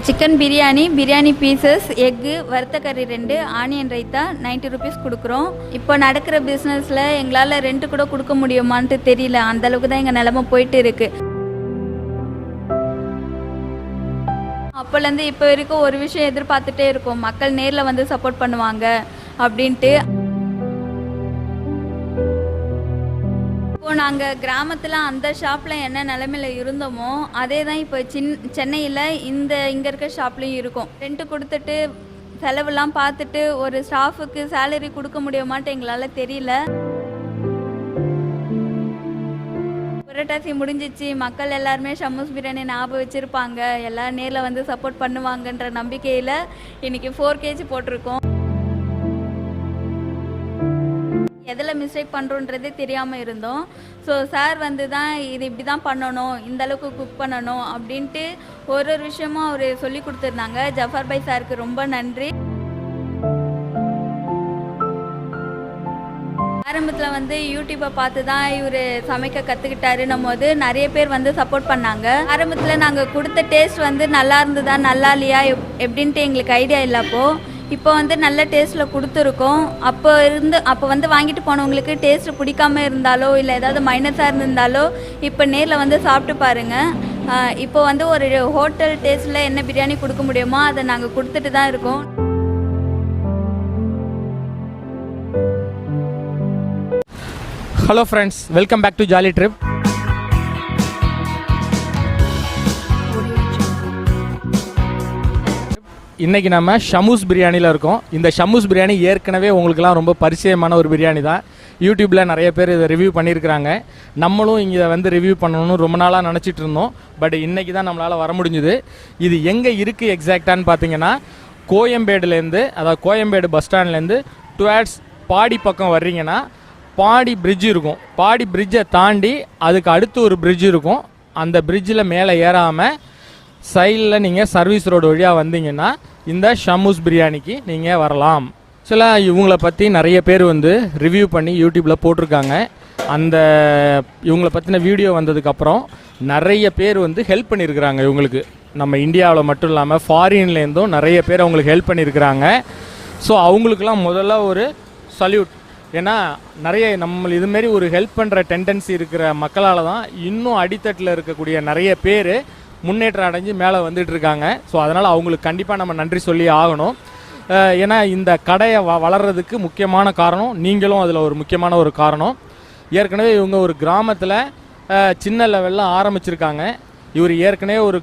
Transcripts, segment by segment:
Chicken biryani, biryani pieces, egg, வறுத்த கறி 2, onion raita 90 rupees கொடுக்குறோம். இப்போ நடக்கிற பிஸ்னஸில் எங்களால் ரெண்ட் கூட கொடுக்க முடியுமான்ட்டு தெரியல. அந்தளவுக்கு தான் எங்கள் நிலமை போயிட்டு இருக்குது. அப்போலேருந்து இப்போ வரைக்கும் ஒரு விஷயம் எதிர்பார்த்துட்டே இருக்கோம், மக்கள் நேரில் வந்து சப்போர்ட் பண்ணுவாங்க அப்படின்ட்டு. இப்போ நாங்கள் கிராமத்தில் அந்த ஷாப்பில் என்ன நிலைமையில் இருந்தோமோ அதே தான் இப்போ சென்னையில் இங்கே இருக்க ஷாப்லேயும் இருக்கும். ரெண்ட்டு கொடுத்துட்டு செலவுலாம் பார்த்துட்டு ஒரு ஸ்டாஃபுக்கு சேலரி கொடுக்க முடியுமான்ட்டு எங்களால் தெரியல. புரட்டாசி முடிஞ்சிச்சு, மக்கள் எல்லாருமே ஷமூஸ் பிரியாணி ஞாபகம் வச்சுருப்பாங்க, எல்லோரும் நேரில் வந்து சப்போர்ட் பண்ணுவாங்கன்ற நம்பிக்கையில் இன்றைக்கி 4 kg போட்டிருக்கோம். எதில் மிஸ்டேக் பண்ணுறோன்றதே தெரியாமல் இருந்தோம். ஸோ சார் வந்து தான் இது இப்படி தான் பண்ணணும், இந்தளவுக்கு குக் பண்ணணும் அப்படின்ட்டு ஒரு விஷயமும் அவர் சொல்லி கொடுத்துருந்தாங்க. ஜஃபர் பாய் சாருக்கு ரொம்ப நன்றி. ஆரம்பத்தில் வந்து யூடியூப்பை பார்த்து தான் இவர் சமைக்க கற்றுக்கிட்டாருன்னும் போது நிறைய பேர் வந்து சப்போர்ட் பண்ணாங்க. ஆரம்பத்தில் நாங்கள் கொடுத்த டேஸ்ட் வந்து நல்லா இருந்ததா நல்லா இல்லையா எப்படின்ட்டு எங்களுக்கு ஐடியா இல்லை. இப்போ வந்து நல்ல டேஸ்ட்டில் கொடுத்துருக்கோம். அப்போ வந்து வாங்கிட்டு போனவங்களுக்கு டேஸ்ட்டு பிடிக்காம இருந்தாலோ இல்லை ஏதாவது மைனஸாக இருந்திருந்தாலோ இப்போ நேரில் வந்து சாப்பிட்டு பாருங்கள். இப்போ வந்து ஒரு ஹோட்டல் டேஸ்ட்டில் என்ன பிரியாணி கொடுக்க முடியுமோ அதை நாங்கள் கொடுத்துட்டு தான் இருக்கோம். Hello friends, welcome back to jolly trip. இன்றைக்கி நம்ம ஷமூஸ் பிரியாணியில் இருக்கோம். இந்த ஷமூஸ் பிரியாணி ஏற்கனவே உங்களுக்குலாம் ரொம்ப பரிச்சயமான ஒரு பிரியாணி தான். யூடியூப்பில் நிறைய பேர் இதை ரிவ்யூ பண்ணியிருக்கிறாங்க. நம்மளும் இங்கே வந்து ரிவ்யூ பண்ணணும்னு ரொம்ப நாளாக நினச்சிட்டு இருந்தோம். பட் இன்றைக்கி தான் நம்மளால் வர முடிஞ்சுது. இது எங்கே இருக்குது எக்ஸாக்டான்னு பார்த்தீங்கன்னா, கோயம்பேடுலேருந்து, அதாவது கோயம்பேடு பஸ் ஸ்டாண்ட்லேருந்து டுவார்ட்ஸ் பாடி பக்கம் வர்றீங்கன்னா பாடி பிரிட்ஜ் இருக்கும். பாடி பிரிட்ஜை தாண்டி அதுக்கு அடுத்து ஒரு பிரிட்ஜ் இருக்கும். அந்த பிரிட்ஜில் மேலே ஏறாமல் சைடில் நீங்கள் சர்வீஸ் ரோடு வழியாக வந்தீங்கன்னா இந்த ஷமூஸ் பிரியாணிக்கு நீங்கள் வரலாம். சில இவங்கள பற்றி நிறைய பேர் வந்து ரிவ்யூ பண்ணி யூடியூப்பில் போட்டிருக்காங்க. அந்த இவங்கள பற்றின வீடியோ வந்ததுக்கப்புறம் நிறைய பேர் வந்து ஹெல்ப் பண்ணியிருக்கிறாங்க இவங்களுக்கு. நம்ம இந்தியாவில் மட்டும் இல்லாமல் ஃபாரின்லேருந்தும் நிறைய பேர் அவங்களுக்கு ஹெல்ப் பண்ணியிருக்கிறாங்க. ஸோ அவங்களுக்கெல்லாம் முதல்ல ஒரு சல்யூட். ஏன்னா நிறைய நம்ம இதுமாரி ஒரு ஹெல்ப் பண்ணுற டெண்டன்சி இருக்கிற மக்களால் தான் இன்னும் அடித்தட்டில் இருக்கக்கூடிய நிறைய பேர் முன்னேற்றம் அடைஞ்சு மேலே வந்துட்டு இருக்காங்க. ஸோ அதனால் அவங்களுக்கு கண்டிப்பாக நம்ம நன்றி சொல்லி ஆகணும். ஏன்னா இந்த கடையை வளர்கிறதுக்கு முக்கியமான காரணம் நீங்களும் அதில் ஒரு முக்கியமான ஒரு காரணம். ஏற்கனவே இவங்க ஒரு கிராமத்தில் சின்ன லெவலில் ஆரம்பிச்சிருக்காங்க. இவர் ஏற்கனவே ஒரு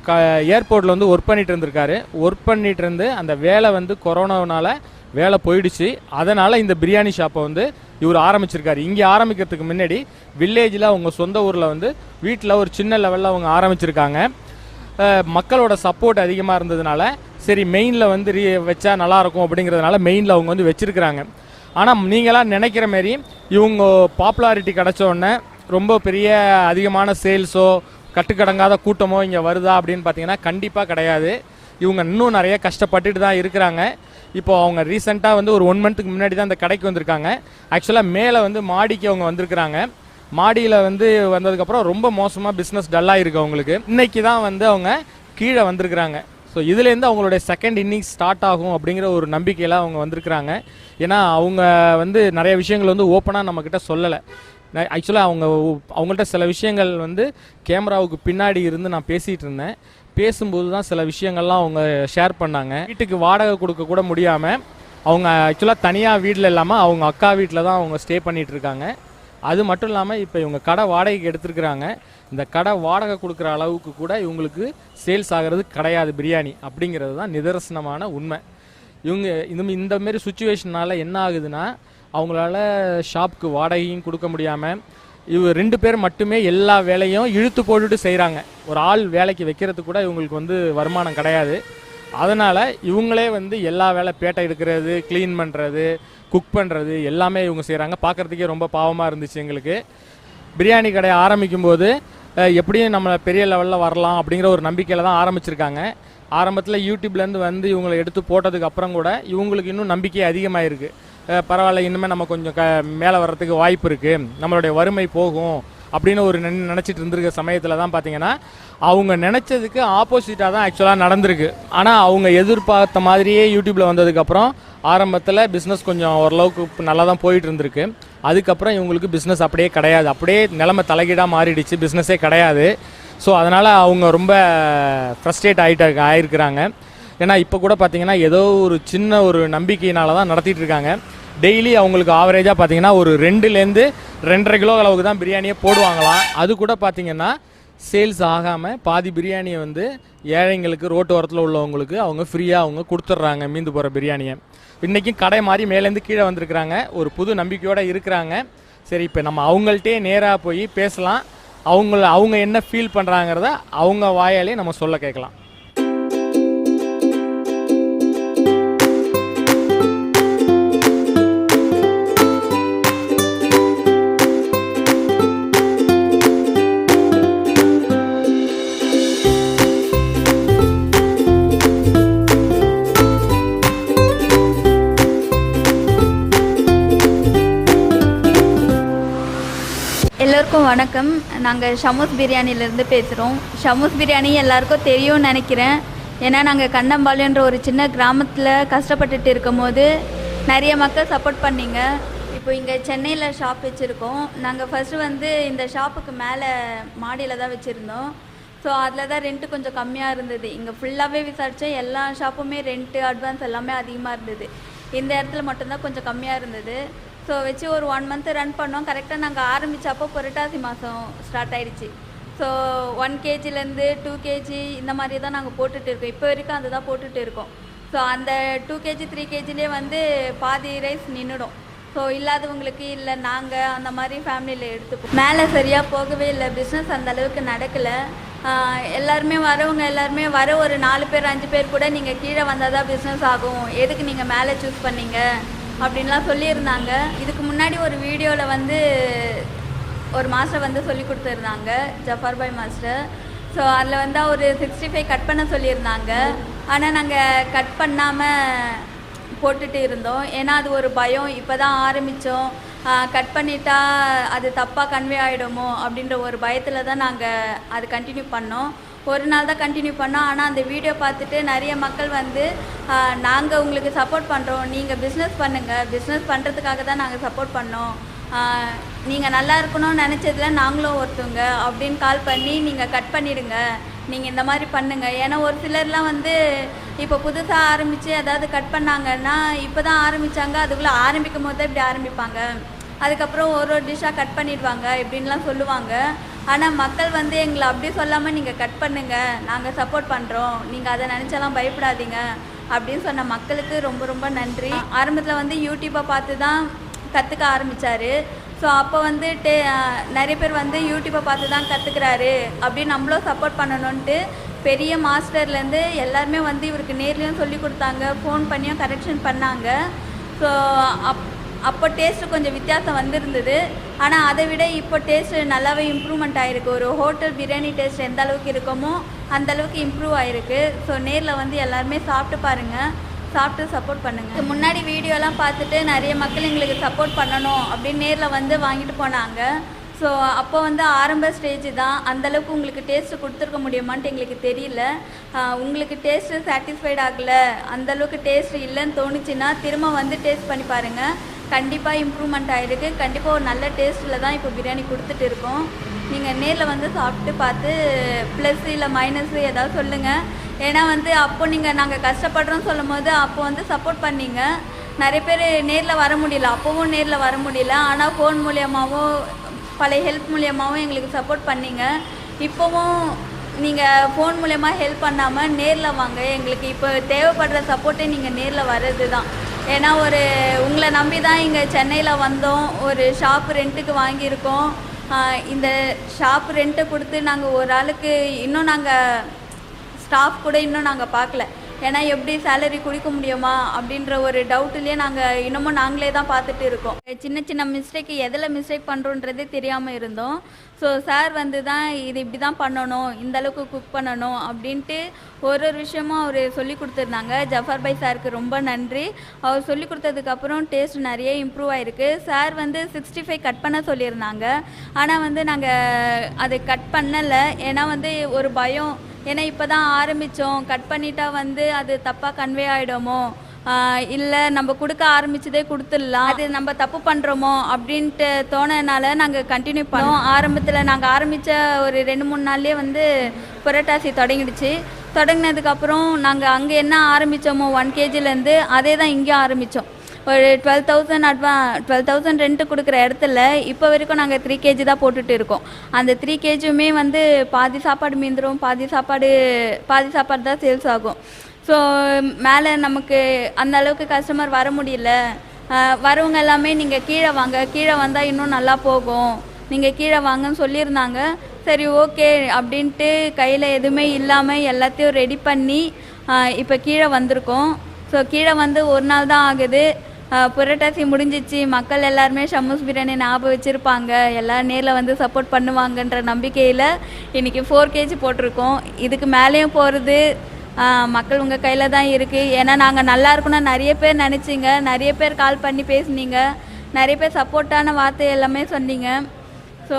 ஏர்போர்ட்டில் வந்து ஒர்க் பண்ணிகிட்டு இருந்திருக்காரு. ஒர்க் பண்ணிகிட்டு இருந்து அந்த வேலை வந்து கொரோனாவினால் வேலை போயிடுச்சு. அதனால் இந்த பிரியாணி ஷாப்பை வந்து இவர் ஆரம்பிச்சிருக்காரு. இங்கே ஆரம்பிக்கிறதுக்கு முன்னாடி வில்லேஜில் அவங்க சொந்த ஊரில் வந்து வீட்டில் ஒரு சின்ன லெவலில் அவங்க ஆரம்பிச்சிருக்காங்க. மக்களோட சப்போர்ட் அதிகமாக இருந்ததுனால சரி மெயினில் வந்து வச்சா நல்லாயிருக்கும் அப்படிங்கிறதுனால மெயினில் அவங்க வந்து வச்சுருக்கிறாங்க. ஆனால் நீங்களாம் நினைக்கிற மாரி இவங்க பாப்புலாரிட்டி கிடச்சோடனே ரொம்ப பெரிய அதிகமான சேல்ஸோ கட்டுக்கடங்காத கூட்டமோ இங்கே வருதா அப்படின்னு பார்த்தீங்கன்னா கண்டிப்பாக கிடையாது. இவங்க இன்னும் நிறைய கஷ்டப்பட்டுட்டு தான் இருக்கிறாங்க. இப்போ அவங்க ரீசெண்டாக வந்து ஒரு 1 மந்த்துக்கு முன்னாடி தான் இந்த கடைக்கு வந்திருக்காங்க. ஆக்சுவலாக மேலே வந்து மாடிக்கு அவங்க வந்திருக்கிறாங்க. மாடியில் வந்து வந்ததுக்கப்புறம் ரொம்ப மோசமாக பிஸ்னஸ் டல்லாக இருக்குது அவங்களுக்கு. இன்றைக்கி தான் வந்து அவங்க கீழே வந்திருக்கிறாங்க. ஸோ இதுலேருந்து அவங்களுடைய செகண்ட் இன்னிங்ஸ் ஸ்டார்ட் ஆகும் அப்படிங்கிற ஒரு நம்பிக்கையில் அவங்க வந்திருக்கிறாங்க. ஏன்னா அவங்க வந்து நிறைய விஷயங்கள் வந்து ஓப்பனாக நம்மக்கிட்ட சொல்லலை. ஆக்சுவலாக அவங்கள்ட்ட சில விஷயங்கள் வந்து கேமராவுக்கு பின்னாடி இருந்து நான் பேசிகிட்டு இருந்தேன். பேசும்போது தான் சில விஷயங்கள்லாம் அவங்க ஷேர் பண்ணாங்க. வீட்டுக்கு வாடகை கொடுக்க கூட முடியாமல் அவங்க ஆக்சுவலாக தனியாக வீட்டில் இல்லாமல் அவங்க அக்கா வீட்டில் தான் அவங்க ஸ்டே பண்ணிகிட்டு இருக்காங்க. அது மட்டும் இல்லாமல் இப்போ இவங்க கடை வாடகைக்கு எடுத்துருக்குறாங்க. இந்த கடை வாடகை கொடுக்குற அளவுக்கு கூட இவங்களுக்கு சேல்ஸ் ஆகிறது கிடையாது பிரியாணி அப்படிங்கிறது தான் நிதர்சனமான உண்மை. இவங்க இந்தமாரி சுச்சுவேஷனால் என்ன ஆகுதுன்னா, அவங்களால ஷாப்புக்கு வாடகையும் கொடுக்க முடியாமல் இவங்க 2 பேர் மட்டுமே எல்லா வேலையும் இழுத்து போட்டுட்டு செய்கிறாங்க. ஒரு ஆள் வேலைக்கு வைக்கிறதுக்கு கூட இவங்களுக்கு வந்து வருமானம் கிடையாது. அதனால் இவங்களே வந்து எல்லா வேலை பேட்டை எடுக்கிறது, க்ளீன் பண்ணுறது, குக் பண்ணுறது எல்லாமே இவங்க செய்கிறாங்க. பார்க்குறதுக்கே ரொம்ப பாவமாக இருந்துச்சு எங்களுக்கு. பிரியாணி கடையை ஆரம்பிக்கும் போது எப்படியும் நம்ம பெரிய லெவலில் வரலாம் அப்படிங்கிற ஒரு நம்பிக்கையில் தான் ஆரம்பிச்சிருக்காங்க. ஆரம்பத்தில் யூடியூப்லேருந்து வந்து இவங்களை எடுத்து போட்டதுக்கு அப்புறம் கூட இவங்களுக்கு இன்னும் நம்பிக்கை அதிகமாக இருக்குது. பரவாயில்ல, இன்னுமே நம்ம கொஞ்சம் மேலே வர்றதுக்கு வாய்ப்பு இருக்குது, நம்மளுடைய வறுமை போகும் அப்படின்னு ஒரு நினச்சிட்டு இருந்திருக்க சமயத்தில் தான் பார்த்தீங்கன்னா அவங்க நினச்சதுக்கு ஆப்போசிட்டாக தான் ஆக்சுவலாக நடந்திருக்கு. ஆனால் அவங்க எதிர்பார்த்த மாதிரியே யூடியூப்பில் வந்ததுக்கப்புறம் ஆரம்பத்தில் பிஸ்னஸ் கொஞ்சம் ஓரளவுக்கு நல்லா தான் போயிட்டு இருந்திருக்கு. அதுக்கப்புறம் இவங்களுக்கு பிஸ்னஸ் அப்படியே கிடையாது, அப்படியே நிலைமை தலைகீடாக மாறிடுச்சு, பிஸ்னஸே கிடையாது. ஸோ அதனால் அவங்க ரொம்ப ஃப்ரஸ்ட்ரேட் ஆகிருக்கிறாங்க. ஏன்னா இப்போ கூட பார்த்தீங்கன்னா ஏதோ ஒரு சின்ன ஒரு நம்பிக்கையினால தான் நடத்திட்டு இருக்காங்க. டெய்லி அவங்களுக்கு ஆவரேஜாக பார்த்தீங்கன்னா ஒரு 2லேருந்து 2.5 கிலோ அளவுக்கு தான் பிரியாணியை போடுவாங்களாம். அது கூட பார்த்தீங்கன்னா சேல்ஸ் ஆகாமல் பாதி பிரியாணியை வந்து ஏழைங்களுக்கு ரோட்டு ஓரத்தில் உள்ளவங்களுக்கு அவங்க ஃப்ரீயாக அவங்க கொடுத்துட்றாங்க மீந்து போகிற பிரியாணியை. இன்றைக்கும் கடை மாதிரி மேலேருந்து கீழே வந்திருக்கிறாங்க, ஒரு புது நம்பிக்கையோடு இருக்கிறாங்க. சரி, இப்போ நம்ம அவங்கள்ட்டே நேராக போய் பேசலாம், அவங்க என்ன ஃபீல் பண்ணுறாங்கிறத அவங்க வாயாலே நம்ம சொல்ல கேட்கலாம். எல்லோருக்கும் வணக்கம். நாங்கள் ஷமூஸ் பிரியாணிலேருந்து பேசுகிறோம். ஷமூஸ் பிரியாணி எல்லாருக்கும் தெரியும்னு நினைக்கிறேன். ஏன்னா நாங்கள் கண்ணம்பாளையன்ற ஒரு சின்ன கிராமத்தில் கஷ்டப்பட்டுட்டு இருக்கும் போது நிறைய மக்கள் சப்போர்ட் பண்ணிங்க. இப்போ இங்கே சென்னையில் ஷாப் வச்சுருக்கோம். நாங்கள் ஃபஸ்ட்டு வந்து இந்த ஷாப்புக்கு மேலே மாடியில் தான் வச்சுருந்தோம். ஸோ அதில் தான் ரெண்ட்டு கொஞ்சம் கம்மியாக இருந்தது. இங்கே ஃபுல்லாகவே விசாரித்தேன், எல்லா ஷாப்புமே ரெண்ட்டு அட்வான்ஸ் எல்லாமே அதிகமாக இருந்தது. இந்த இடத்துல மட்டும்தான் கொஞ்சம் கம்மியாக இருந்தது. ஸோ வச்சு ஒரு 1 மந்த் ரன் பண்ணோம். கரெக்டாக நாங்கள் ஆரம்பித்தப்போ புரட்டாசி மாதம் ஸ்டார்ட் ஆகிடுச்சு. ஸோ 1 kgலேருந்து 2 kg இந்த மாதிரி தான் நாங்கள் போட்டுட்டு இருக்கோம். இப்போ வரைக்கும் அதை தான் போட்டுட்டு இருக்கோம். ஸோ அந்த 2 kg 3 kgலே வந்து பாதி ரைஸ் நின்றுடும். ஸோ இல்லாதவங்களுக்கு இல்லை நாங்கள் அந்த மாதிரி ஃபேமிலியில் எடுத்துப்போம். மேலே சரியாக போகவே இல்லை, பிஸ்னஸ் அந்தளவுக்கு நடக்கலை. எல்லாருமே வரவங்க எல்லாருமே வர ஒரு 4 பேர் 5 பேர் கூட நீங்கள் கீழே வந்தால் தான் பிஸ்னஸ் ஆகும், எதுக்கு நீங்கள் மேலே சூஸ் பண்ணீங்க அப்படின்லாம் சொல்லியிருந்தாங்க. இதுக்கு முன்னாடி ஒரு வீடியோவில் வந்து ஒரு மாஸ்டர் வந்து சொல்லி கொடுத்துருந்தாங்க, ஜஃபார் பாய் மாஸ்டர். ஸோ அதில் வந்து ஒரு 65 கட் பண்ண சொல்லியிருந்தாங்க. ஆனால் நாங்கள் கட் பண்ணாமல் போட்டுட்டு இருந்தோம். ஏன்னா அது ஒரு பயம், இப்போ தான் ஆரம்பித்தோம், கட் பண்ணிட்டா அது தப்பாக கன்வே ஆகிடுமோ அப்படின்ற ஒரு பயத்தில் தான் நாங்கள் அது கண்டினியூ பண்ணோம். ஒரு நாள் தான் கண்டினியூ பண்ணோம். ஆனால் அந்த வீடியோ பார்த்துட்டு நிறைய மக்கள் வந்து நாங்கள் உங்களுக்கு சப்போர்ட் பண்ணுறோம், நீங்கள் பிஸ்னஸ் பண்ணுங்கள், பிஸ்னஸ் பண்ணுறதுக்காக தான் நாங்கள் சப்போர்ட் பண்ணோம், நீங்கள் நல்லா இருக்கணும்னு நினச்சதுல நாங்களும் ஒருத்தவங்க அப்படின்னு கால் பண்ணி நீங்கள் கட் பண்ணிவிடுங்க, நீங்கள் இந்த மாதிரி பண்ணுங்கள். ஏன்னா ஒரு சிலர்லாம் வந்து இப்போ புதுசாக ஆரம்பித்து அதாவது கட் பண்ணாங்கன்னா இப்போ தான் ஆரம்பித்தாங்க, அதுக்குள்ளே ஆரம்பிக்கும் போது தான் இப்படி ஆரம்பிப்பாங்க, அதுக்கப்புறம் ஒரு டிஷ்ஷாக கட் பண்ணிடுவாங்க இப்படின்லாம் சொல்லுவாங்க. ஆனால் மக்கள் வந்து எங்களை அப்படி சொல்லாமல் நீங்கள் கட் பண்ணுங்கள், நாங்கள் சப்போர்ட் பண்ணுறோம், நீங்கள் அதை நினச்சாலாம் பயப்படாதீங்க அப்படின்னு சொன்ன மக்களுக்கு ரொம்ப ரொம்ப நன்றி. ஆரம்பத்தில் வந்து யூடியூப்பை பார்த்து தான் கற்றுக்க ஆரம்பித்தார். ஸோ அப்போ வந்து நிறைய பேர் வந்து யூடியூப்பை பார்த்து தான் கற்றுக்கிறாரு அப்படின்னு நம்மளும் சப்போர்ட் பண்ணணுன்ட்டு பெரிய மாஸ்டர்லேருந்து எல்லாருமே வந்து இவருக்கு நேர்லேயும் சொல்லி கொடுத்தாங்க, ஃபோன் பண்ணியும் கரெக்ஷன் பண்ணாங்க. ஸோ அப்போ டேஸ்ட்டு கொஞ்சம் வித்தியாசம் வந்திருந்தது. ஆனால் அதை விட இப்போ டேஸ்ட்டு நல்லாவே இம்ப்ரூவ்மெண்ட் ஆகிருக்கு. ஒரு ஹோட்டல் பிரியாணி டேஸ்ட் எந்த அளவுக்கு இருக்குமோ அந்தளவுக்கு இம்ப்ரூவ் ஆகிருக்கு. ஸோ நேரில் வந்து எல்லாருமே சாப்பிட்டு பாருங்கள், சாப்பிட்டு சப்போர்ட் பண்ணுங்கள். முன்னாடி வீடியோலாம் பார்த்துட்டு நிறைய மக்கள் எங்களுக்கு சப்போர்ட் பண்ணணும் அப்படின்னு நேரில் வந்து வாங்கிட்டு போனாங்க. ஸோ அப்போ வந்து ஆரம்ப ஸ்டேஜ் தான், அந்தளவுக்கு உங்களுக்கு டேஸ்ட்டு கொடுத்துருக்க முடியுமான்ட்டு எங்களுக்கு தெரியல. உங்களுக்கு டேஸ்ட்டு சாட்டிஸ்ஃபைட் ஆகலை, அந்தளவுக்கு டேஸ்ட்டு இல்லைன்னு தோணுச்சுன்னா திரும்ப வந்து டேஸ்ட் பண்ணி பாருங்கள், கண்டிப்பாக இம்ப்ரூவ்மெண்ட் ஆகிருக்கு. கண்டிப்பாக ஒரு நல்ல டேஸ்ட்டில் தான் இப்போ பிரியாணி கொடுத்துட்டு இருக்கோம். நீங்கள் நேரில் வந்து சாப்பிட்டு பார்த்து ப்ளஸ் இல்லை மைனஸ் ஏதாவது சொல்லுங்கள். ஏன்னா வந்து அப்போ நாங்கள் கஷ்டப்படுறோன்னு சொல்லும் போது அப்போ வந்து சப்போர்ட் பண்ணிங்க. நிறைய பேர் நேரில் வர முடியல, அப்போவும் நேரில் வர முடியல, ஆனால் ஃபோன் மூலியமாகவும் பழைய ஹெல்ப் மூலியமாகவும் எங்களுக்கு சப்போர்ட் பண்ணிங்க. இப்போவும் நீங்கள் ஃபோன் மூலயமா ஹெல்ப் பண்ணாமல் நேரில் வாங்க, எங்களுக்கு இப்போ தேவைப்படுற சப்போர்ட்டே நீங்கள் நேரில் வர்றது தான். ஏன்னா உங்களை நம்பி தான் இங்கே சென்னையில் வந்தோம், ஒரு ஷாப் ரெண்ட்டுக்கு வாங்கியிருக்கோம். இந்த ஷாப் ரெண்ட்டை கொடுத்து நாங்கள் ஒரு ஆளுக்கு இன்னும் நாங்கள் ஸ்டாஃப் கூட இன்னும் நாங்கள் பார்க்கல, ஏன்னா எப்படி சேலரி கொடுக்க முடியுமா அப்படின்ற ஒரு டவுட்லேயே நாங்கள் இன்னமும் நாங்களே தான் பார்த்துட்டு இருக்கோம். சின்ன சின்ன மிஸ்டேக் எதில் மிஸ்டேக் பண்ணுறோன்றதே தெரியாமல் இருந்தோம். ஸோ சார் வந்து தான் இது இப்படி தான் பண்ணணும், இந்த அளவுக்கு குக் பண்ணணும் அப்படின்ட்டு ஒரு விஷயமும் அவர் சொல்லி கொடுத்துருந்தாங்க. ஜஃபர் பாய் சாருக்கு ரொம்ப நன்றி. அவர் சொல்லி கொடுத்ததுக்கப்புறம் டேஸ்ட் நிறைய இம்ப்ரூவ் ஆகிருக்கு. சார் வந்து 65 கட் பண்ண சொல்லியிருந்தாங்க. ஆனால் வந்து நாங்கள் அதை கட் பண்ணலை. ஏன்னா வந்து ஒரு பயம், ஏன்னா இப்போ தான் ஆரம்பித்தோம், கட் பண்ணிட்டா வந்து அது தப்பாக கன்வே ஆகிடுமோ, இல்லை நம்ம கொடுக்க ஆரம்பிச்சதே கொடுத்துடலாம், அது நம்ம தப்பு பண்ணுறோமோ அப்படின்ட்டு தோணனால நாங்கள் கண்டினியூ பண்ணோம். ஆரம்பத்தில் நாங்கள் ஆரம்பித்த ஒரு 2-3 நாள்லேயே வந்து புரட்டாசி தொடங்கிடுச்சு. தொடங்கினதுக்கப்புறம் நாங்கள் அங்கே என்ன ஆரம்பித்தோமோ 1 kgலேருந்து அதே தான் இங்கேயும் ஆரம்பித்தோம். ஒரு 12,000 ரெண்ட்டு கொடுக்குற இடத்துல இப்போ வரைக்கும் நாங்கள் 3 kg தான் போட்டுட்டு இருக்கோம். அந்த 3 kgமே வந்து பாதி சாப்பாடு மீந்துடும், பாதி சாப்பாடு தான் சேல்ஸ் ஆகும். ஸோ மேலே நமக்கு அந்த அளவுக்கு கஸ்டமர் வர முடியல. வரவங்க எல்லாமே நீங்கள் கீழே வாங்க, கீழே வந்தால் இன்னும் நல்லா போகும், நீங்கள் கீழே வாங்கன்னு சொல்லியிருந்தாங்க. சரி ஓகே அப்படின்ட்டு கையில் எதுவுமே இல்லாமல் எல்லாத்தையும் ரெடி பண்ணி இப்போ கீழே வந்திருக்கோம். ஸோ கீழே வந்து ஒரு நாள் தான் ஆகுது. புரட்டாசி முடிஞ்சிச்சு. மக்கள் எல்லாருமே ஷமூஸ் பிரியாணி ஞாபகம் வச்சுருப்பாங்க, எல்லோரும் நேரில் வந்து சப்போர்ட் பண்ணுவாங்கன்ற நம்பிக்கையில் இன்றைக்கி 4 kg போட்டிருக்கோம். இதுக்கு மேலேயும் போகிறது மக்கள் உங்கள் கையில் தான் இருக்குது. ஏன்னா நாங்கள் நல்லா இருக்கணும்னு நிறைய பேர் நினச்சிங்க, நிறைய பேர் கால் பண்ணி பேசுனீங்க, நிறைய பேர் சப்போர்ட்டான வார்த்தை எல்லாமே சொன்னீங்க. ஸோ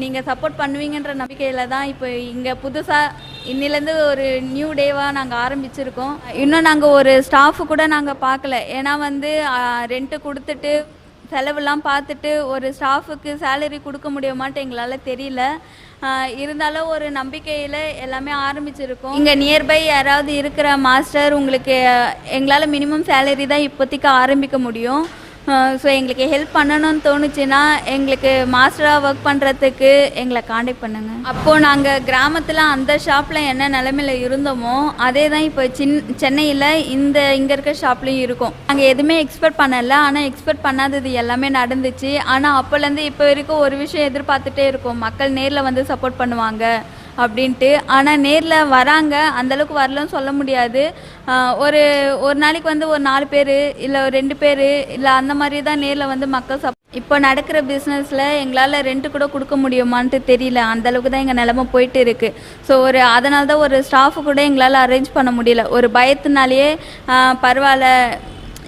நீங்கள் சப்போர்ட் பண்ணுவீங்கன்ற நம்பிக்கையில் தான் இப்போ இங்கே புதுசாக இன்னிலேருந்து ஒரு நியூ டேவாக நாங்கள் ஆரம்பிச்சிருக்கோம். இன்னும் நாங்கள் ஒரு ஸ்டாஃபு கூட நாங்கள் பார்க்கல. ஏன்னா வந்து ரெண்ட்டு கொடுத்துட்டு செலவெல்லாம் பார்த்துட்டு ஒரு ஸ்டாஃபுக்கு சேலரி கொடுக்க முடியுமான்ட்டு எங்களால் தெரியல. இருந்தாலும் ஒரு நம்பிக்கையில் எல்லாமே ஆரம்பிச்சிருக்கோம். இங்கே நியர்பை யாராவது இருக்கிற மாஸ்டர், உங்களுக்கு எங்களால் மினிமம் சேலரி தான் இப்போதைக்கு ஆரம்பிக்க முடியும். ஸோ எங்களுக்கு ஹெல்ப் பண்ணணும்னு தோணுச்சுன்னா எங்களுக்கு மாஸ்டராக ஒர்க் பண்ணுறதுக்கு எங்களை காண்டாக்ட் பண்ணுங்கள். அப்போது நாங்கள் கிராமத்தில் அந்த ஷாப்பில் என்ன நிலமையில் இருந்தோமோ அதே தான் இப்போ சென்னையில் இங்கே இருக்க ஷாப்லேயும் இருக்கும். நாங்கள் எதுவுமே எக்ஸ்பெக்ட் பண்ணலை, ஆனால் எக்ஸ்பெக்ட் பண்ணாதது எல்லாமே நடந்துச்சு. ஆனால் அப்போலேருந்து இப்போ வரைக்கும் ஒரு விஷயம் எதிர்பார்த்துட்டே இருக்கோம், மக்கள் நேரில் வந்து சப்போர்ட் பண்ணுவாங்க அப்படின்ட்டு. ஆனால் நேரில் வராங்க, அந்தளவுக்கு வரலன்னு சொல்ல முடியாது. ஒரு நாளைக்கு வந்து ஒரு 4 பேர் இல்லை ஒரு 2 பேர் இல்லை அந்த மாதிரி தான் நேரில் வந்து மக்கள் இப்போ நடக்கிற பிஸ்னஸில் எங்களால் ரெண்ட்டு கூட கொடுக்க முடியுமான்ட்டு தெரியல, அந்தளவுக்கு தான் எங்கள் நிலமை போயிட்டு இருக்குது. ஸோ அதனால தான் ஒரு ஸ்டாஃபு கூட எங்களால் அரேஞ்ச் பண்ண முடியல. ஒரு பயத்தினாலேயே பரவாயில்ல,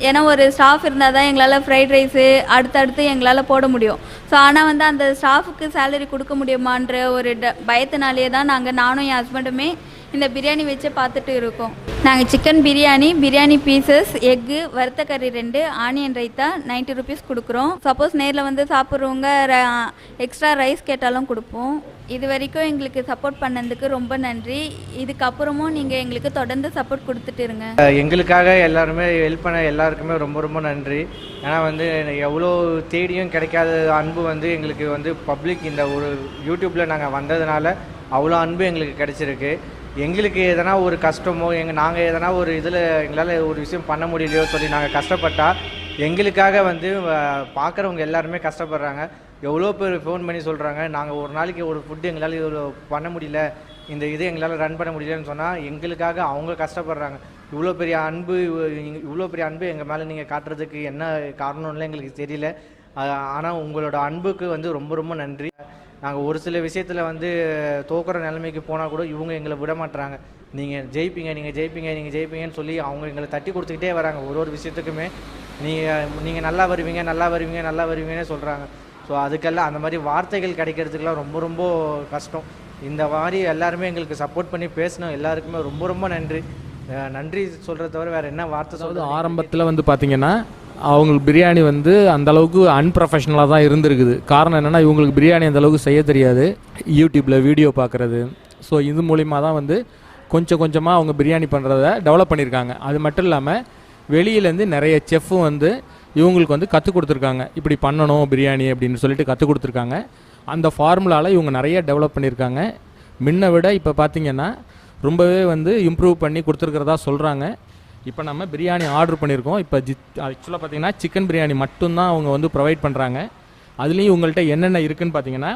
ஏன்னா ஒரு ஸ்டாஃப் இருந்தால் தான் எங்களால் ஃப்ரைட் ரைஸு அடுத்தடுத்து எங்களால் போட முடியும். ஸோ ஆனால் வந்து அந்த ஸ்டாஃபுக்கு சேலரி கொடுக்க முடியுமான்ற ஒரு பயத்தினாலே தான் நானும் என் ஹஸ்பண்டுமே இந்த பிரியாணி வச்சு பார்த்துட்டு இருக்கோம். நாங்கள் சிக்கன் பிரியாணி பீசஸ், எக்கு, வறுத்த கறி 2, ஆனியன் ரைத்தா 90 rupees கொடுக்குறோம். சப்போஸ் நேரில் வந்து சாப்பிட்றவங்க எக்ஸ்ட்ரா ரைஸ் கேட்டாலும் கொடுப்போம். இது வரைக்கும் எங்களுக்கு சப்போர்ட் பண்ணதுக்கு ரொம்ப நன்றி. இதுக்கப்புறமும் நீங்கள் எங்களுக்கு தொடர்ந்து சப்போர்ட் கொடுத்துட்டு இருங்க. எங்களுக்காக எல்லாருமே ஹெல்ப் பண்ண எல்லாருக்குமே ரொம்ப ரொம்ப நன்றி. ஏன்னா வந்து எவ்வளோ தேடியும் கிடைக்காத அன்பு வந்து எங்களுக்கு வந்து பப்ளிக் இந்த ஒரு யூடியூப்பில் நாங்கள் வந்ததுனால அவ்வளோ அன்பு எங்களுக்கு கிடைச்சிருக்கு. எங்களுக்கு எதனா ஒரு கஷ்டமோ நாங்கள் எதனா ஒரு இதில் எங்களால் ஒரு விஷயம் பண்ண முடியலையோ சொல்லி நாங்கள் கஷ்டப்பட்டால் எங்களுக்காக வந்து பார்க்குறவங்க எல்லாருமே கஷ்டப்படுறாங்க. எவ்வளோ பேர் ஃபோன் பண்ணி சொல்கிறாங்க, நாங்கள் ஒரு நாளைக்கு ஒரு ஃபுட்டு எங்களால் இவ்வளோ பண்ண முடியல, இந்த இது எங்களால் ரன் பண்ண முடியலன்னு சொன்னால் எங்களுக்காக அவங்க கஷ்டப்படுறாங்க. இவ்வளோ பெரிய அன்பு எங்கள் மேலே நீங்கள் காட்டுறதுக்கு என்ன காரணம்னு எங்களுக்கு தெரியல. ஆனால் உங்களோட அன்புக்கு வந்து ரொம்ப ரொம்ப நன்றி. நாங்கள் ஒரு சில விஷயத்தில் வந்து தோக்குற நிலைமைக்கு போனால் கூட இவங்க எங்களை விட மாட்டுறாங்க. நீங்கள் ஜெயிப்பீங்கன்னு சொல்லி அவங்க எங்களை தட்டி கொடுத்துக்கிட்டே வராங்க. ஒரு விஷயத்துக்குமே நீங்கள் நல்லா வருவீங்கன்னு சொல்கிறாங்க. ஸோ அதுக்கெல்லாம் அந்த மாதிரி வார்த்தைகள் கிடைக்கிறதுக்கெல்லாம் ரொம்ப ரொம்ப கஷ்டம். இந்த மாதிரி எல்லாருமே எங்களுக்கு சப்போர்ட் பண்ணி பேசணும். எல்லாருக்குமே ரொம்ப ரொம்ப நன்றி சொல்கிறத தவிர வேறு என்ன வார்த்தை சொல்கிறது. ஆரம்பத்தில் வந்து பார்த்திங்கன்னா அவங்களுக்கு பிரியாணி வந்து அந்தளவுக்கு அன்ப்ரொஃபஷ்னலாக தான் இருந்திருக்குது. காரணம் என்னென்னா இவங்களுக்கு பிரியாணி அந்தளவுக்கு செய்ய தெரியாது. யூடியூப்பில் வீடியோ பார்க்குறது, ஸோ இது மூலிமா தான் வந்து கொஞ்சம் கொஞ்சமாக அவங்க பிரியாணி பண்ணுறத டெவலப் பண்ணியிருக்காங்க. அது மட்டும் இல்லாமல் வெளியிலேருந்து நிறைய செஃப்பும் வந்து இவங்களுக்கு வந்து கற்றுக் கொடுத்துருக்காங்க, இப்படி பண்ணணும் பிரியாணி அப்படின்னு சொல்லிட்டு கற்றுக் கொடுத்துருக்காங்க. அந்த ஃபார்முலாவில் இவங்க நிறைய டெவலப் பண்ணியிருக்காங்க. முன்ன விட இப்போ பார்த்திங்கன்னா ரொம்பவே வந்து இம்ப்ரூவ் பண்ணி கொடுத்துருக்கிறதா சொல்கிறாங்க. இப்போ நம்ம பிரியாணி ஆர்டர் பண்ணியிருக்கோம். இப்போ ஆக்சுவலாக பார்த்திங்கன்னா சிக்கன் பிரியாணி மட்டும்தான் அவங்க வந்து ப்ரொவைட் பண்ணுறாங்க. அதுலேயும் உங்கள்கிட்ட என்னென்ன இருக்குதுன்னு பார்த்திங்கன்னா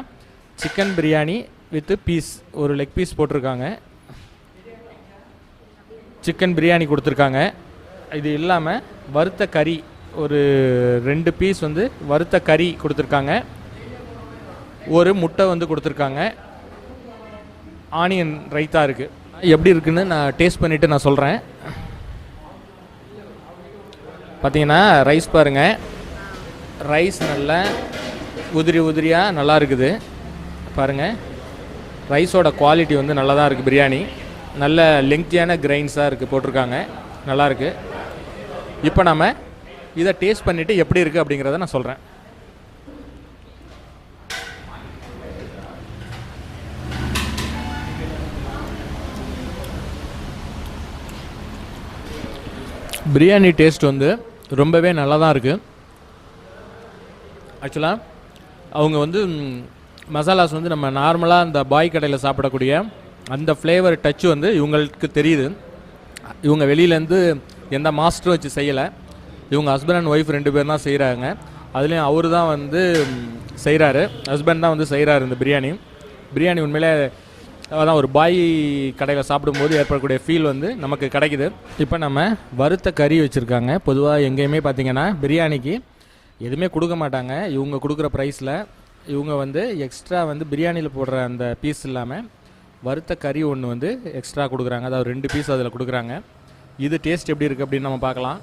சிக்கன் பிரியாணி வித் பீஸ், ஒரு லெக் பீஸ் போட்டிருக்காங்க. சிக்கன் பிரியாணி கொடுத்துருக்காங்க. இது இல்லாமல் வறுத்த கறி ஒரு 2 பீஸ் வந்து வறுத்த கறி கொடுத்துருக்காங்க. ஒரு முட்டை வந்து கொடுத்துருக்காங்க. ஆனியன் ரைத்தா இருக்குது. எப்படி இருக்குன்னு நான் டேஸ்ட் பண்ணிவிட்டு நான் சொல்கிறேன். பார்த்தீங்கன்னா ரைஸ் பாருங்கள், ரைஸ் நல்லா உதிரியாக நல்லா இருக்குது பாருங்கள். ரைஸோட குவாலிட்டி வந்து நல்லா தான் இருக்குது. பிரியாணி நல்ல லெங்க்தியான கிரைன்ஸாக இருக்குது போட்டிருக்காங்க, நல்லாயிருக்கு. இப்போ நம்ம இதை டேஸ்ட் பண்ணிவிட்டு எப்படி இருக்குது அப்படிங்கிறத நான் சொல்கிறேன். பிரியாணி டேஸ்ட் வந்து ரொம்பவே நல்லா தான் இருக்குது. ஆக்சுவலாக அவங்க வந்து மசாலாஸ் வந்து நம்ம நார்மலாக இந்த பாய் கடையில் சாப்பிடக்கூடிய அந்த ஃப்ளேவர் டச் வந்து இவங்களுக்கு தெரியுது. இவங்க வெளியிலேருந்து எந்த மாஸ்டரும் வச்சு செய்யலை. இவங்க ஹஸ்பண்ட் அண்ட் ஒய்ஃப் 2 பேர் தான் செய்கிறாங்க. அதுலேயும் அவர் தான் வந்து செய்கிறாரு, ஹஸ்பண்ட் தான் வந்து செய்கிறாரு இந்த பிரியாணி உண்மையிலே அதான் ஒரு பாய் கடையில் சாப்பிடும்போது ஏற்படக்கூடிய ஃபீல் வந்து நமக்கு கிடைக்குது. இப்போ நம்ம வறுத்த கறி வச்சுருக்காங்க. பொதுவாக எங்கேயுமே பார்த்திங்கன்னா பிரியாணிக்கு எதுவுமே கொடுக்க மாட்டாங்க. இவங்க கொடுக்குற ப்ரைஸில் இவங்க வந்து எக்ஸ்ட்ரா வந்து பிரியாணியில் போடுற அந்த பீஸ் இல்லாமல் வறுத்த கறி ஒன்று வந்து எக்ஸ்ட்ரா கொடுக்குறாங்க. அதாவது 2 பீஸ் அதில் கொடுக்குறாங்க. இது டேஸ்ட் எப்படி இருக்குது அப்படின்னு நம்ம பார்க்கலாம்.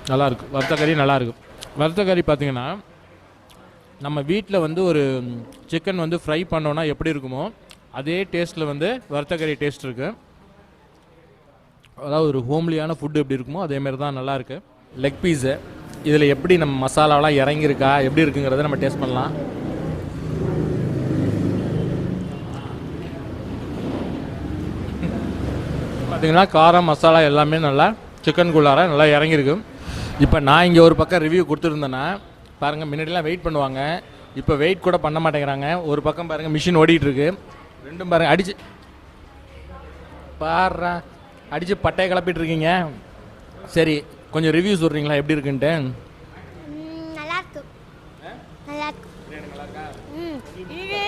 நல்லாயிருக்கு, வறுத்த கறி நல்லாயிருக்கு. வறுத்த கறி பார்த்திங்கன்னா நம்ம வீட்டில் வந்து ஒரு சிக்கன் வந்து ஃப்ரை பண்ணோன்னா எப்படி இருக்குமோ அதே டேஸ்ட்டில் வந்து வறுத்த கறி டேஸ்ட் இருக்குது. அதாவது ஒரு ஹோம்லியான ஃபுட்டு எப்படி இருக்குமோ அதேமாரி தான் நல்லாயிருக்கு. லெக் பீஸு இதில் எப்படி நம்ம மசாலாவெலாம் இறங்கியிருக்கா எப்படி இருக்குங்கிறத நம்ம டேஸ்ட் பண்ணலாம். பார்த்திங்கன்னா காரம் மசாலா எல்லாமே நல்லா சிக்கனுக்குள்ளார நல்லா இறங்கியிருக்கு. இப்போ நான் இங்கே ஒரு பக்கம் ரிவ்யூ கொடுத்துருந்தேன்னா பாருங்கள், முன்னாடிலாம் வெயிட் பண்ணுவாங்க, இப்போ வெயிட் கூட பண்ண மாட்டேங்கிறாங்க. ஒரு பக்கம் பாருங்கள் மிஷின் ஓடிட்டுருக்கு, 2 பாருங்கள் அடிச்சு பாடுறா அடித்து பட்டையை கிளப்பிட்டுருக்கீங்க. சரி, கொஞ்சம் ரிவ்யூ சொல்கிறீங்களா எப்படி இருக்குன்ட்டு? நல்லாயிருக்கு. இது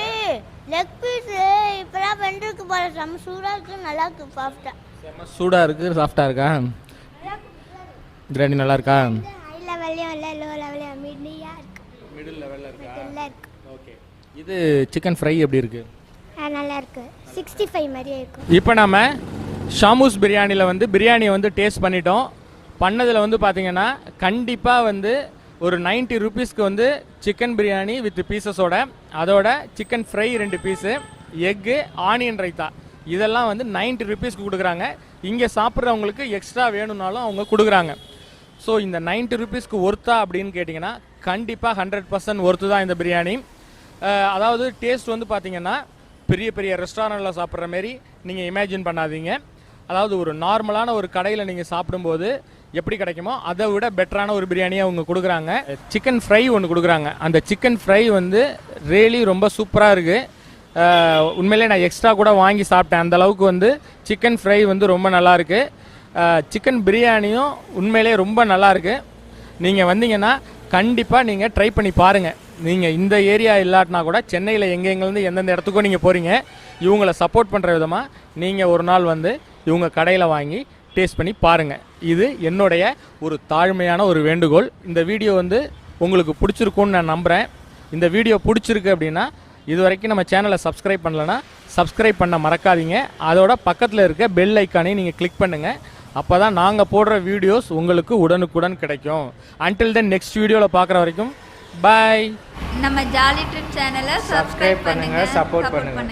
லெக் பீஸு இப்போலாம் வெண்டிருக்கு போல, செம்ம சூடாக இருக்குது, நல்லாயிருக்கு. சூடாக இருக்குது, சாஃப்டாக இருக்கா பிரியாணி? நல்லா இருக்கா? ஹை லெவல்லையும் இல்லை, லோ லெவல்லையும் மிடில் லெவலில் இருக்கா? இருக்கு. ஓகே, இது சிக்கன் ஃப்ரை எப்படி இருக்குது? நல்லா இருக்கு, 65 மாதிரியே இருக்கும். இப்போ நம்ம ஷாமுஸ் பிரியாணியில் வந்து பிரியாணியை வந்து டேஸ்ட் பண்ணிட்டோம். பண்ணதில் வந்து பார்த்திங்கன்னா கண்டிப்பாக வந்து ஒரு 90 ருபீஸ்க்கு வந்து சிக்கன் பிரியாணி வித் பீசஸோட, அதோட chicken fry 2 piece, egg, onion raita இதெல்லாம் வந்து 90 ருபீஸ்க்கு கொடுக்குறாங்க. இங்கே சாப்பிட்றவங்களுக்கு எக்ஸ்ட்ரா வேணும்னாலும் அவங்க கொடுக்குறாங்க. ஸோ இந்த 90 ருபீஸ்க்கு ஒர்த்தா அப்படின்னு கேட்டிங்கன்னா கண்டிப்பாக 100% ஒர்த்து தான் இந்த பிரியாணி. அதாவது டேஸ்ட் வந்து பார்த்திங்கன்னா பெரிய பெரிய ரெஸ்டாரண்ட்டில் சாப்பிட்ற மாரி நீங்கள் இமேஜின் பண்ணாதீங்க. அதாவது ஒரு நார்மலான ஒரு கடையில் நீங்கள் சாப்பிடும்போது எப்படி கிடைக்குமோ அதை விட பெட்டரான ஒரு பிரியாணியை அவங்க கொடுக்குறாங்க. சிக்கன் ஃப்ரை ஒன்று கொடுக்குறாங்க. அந்த சிக்கன் ஃப்ரை வந்து ரியலி ரொம்ப சூப்பராக இருக்குது. உண்மையிலே நான் எக்ஸ்ட்ரா கூட வாங்கி சாப்பிட்டேன். அந்தளவுக்கு வந்து சிக்கன் ஃப்ரை வந்து ரொம்ப நல்லாயிருக்கு. சிக்கன் பிரியாணியும் உண்மையிலே ரொம்ப நல்லாயிருக்கு. நீங்கள் வந்தீங்கன்னா கண்டிப்பாக நீங்கள் ட்ரை பண்ணி பாருங்கள். நீங்கள் இந்த ஏரியா இல்லாட்டினா கூட சென்னையில் எங்கெங்கேருந்து எந்தெந்த இடத்துக்கும் நீங்கள் போகிறீங்க, இவங்கள சப்போர்ட் பண்ணுற விதமாக நீங்கள் ஒரு நாள் வந்து இவங்க கடையில் வாங்கி டேஸ்ட் பண்ணி பாருங்கள். இது என்னுடைய ஒரு தாழ்மையான ஒரு வேண்டுகோள். இந்த வீடியோ வந்து உங்களுக்கு பிடிச்சிருக்குன்னு நான் நம்புகிறேன். இந்த வீடியோ பிடிச்சிருக்கு அப்படின்னா இது வரைக்கும் நம்ம சேனலை சப்ஸ்கிரைப் பண்ணலைன்னா சப்ஸ்கிரைப் பண்ண மறக்காதீங்க. அதோட பக்கத்தில் இருக்க பெல் ஐக்கானையும் நீங்கள் கிளிக் பண்ணுங்கள். அப்போ தான் நாங்கள் போடுற வீடியோஸ் உங்களுக்கு உடனுக்குடன் கிடைக்கும். அன்டில் தென் நெக்ஸ்ட் வீடியோவில் பார்க்குற வரைக்கும் பாய். நம்ம ஜாலி ட்ரிப் சேனலை சப்ஸ்கிரைப் பண்ணுங்கள், சப்போர்ட் பண்ணுங்கள்.